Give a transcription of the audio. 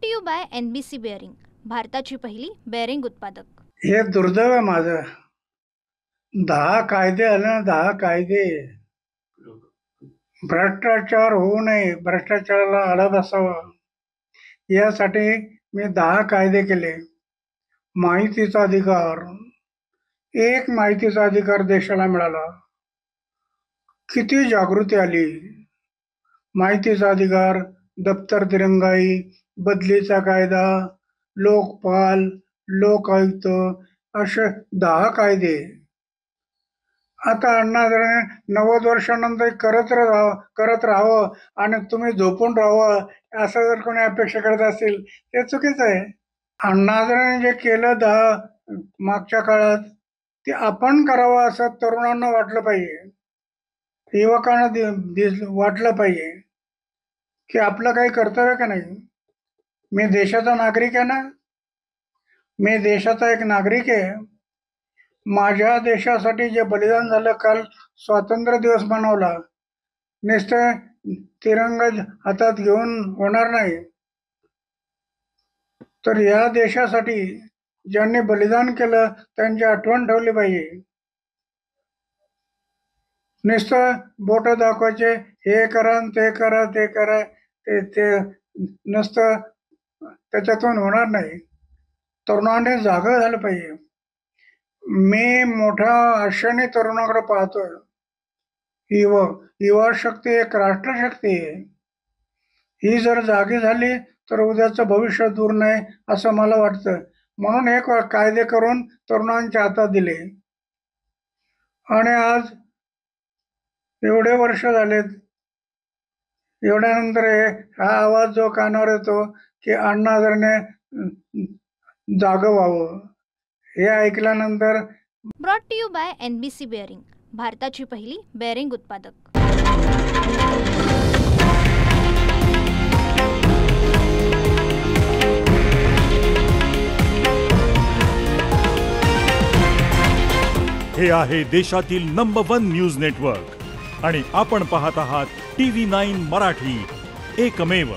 To you by NBC bearing, भारताची पहिली bearing उत्पादक। हे दुर्दैव आहे माझं. 10 कायदे आले ना, 10 कायदे. भ्रष्टाचार होऊ नये, भ्रष्टाचाराला आळा बसावा यासाठी मी 10 कायदे केले. माहितीचा अधिकार, एक माहितीचा अधिकार देशाला मिळाला. किती जागृती आली. माहितीचा अधिकार, दप्तर दिरंगाई, बदलीचा कायदा, लोकपाल, लोक आयुक्त, असे 10 कायदे. आता अण्णा 90 वर्षानंतर करत राहावं आणि तुम्ही झोपून राहावं असं जर कोणी अपेक्षा करत असेल ते चुकीचं आहे. अण्णादारांनी जे केलं 10 मागच्या काळात ते आपण करावं असं तरुणांना वाटलं पाहिजे, युवकांना वाटलं पाहिजे की आपलं काही कर्तव्य का नाही. मी देशाचा नागरिक आहे ना, मी देशाचा एक नागरिक आहे. माझ्या देशासाठी जे बलिदान झालं, काल स्वातंत्र्य दिवस मनवला, नुसतं तिरंगा हातात घेऊन होणार नाही, तर या देशासाठी ज्यांनी बलिदान केलं त्यांची आठवण ठेवली पाहिजे. नुसतं बोट दाखवायचे, हे करा ते करा ते करा, ते नुसतं त्याच्यातून होणार नाही. तरुणांनी जागा झालं पाहिजे. मी मोठ्या आशेने तरुणाकडे पाहतोय. युवा शक्ती एक राष्ट्रशक्ती आहे. ही जर जागी झाली तर उद्याचं भविष्य दूर नाही असं मला वाटतं. म्हणून हे कायदे करून तरुणांच्या हातात दिले. आणि आज एवढे वर्ष झालेत, एवढ्यानंतर हा आवाज जो कानावर येतो की अण्णा हजारेने जागं व्हावं, हे ऐकल्यानंतर. Brought to you by NBC bearing, भारताची पहिली बेअरिंग उत्पादक। हे आहे देशातील नंबर 1 न्यूज नेटवर्क आणि आपण पाहत आहात TV9 मराठी, एकमेव।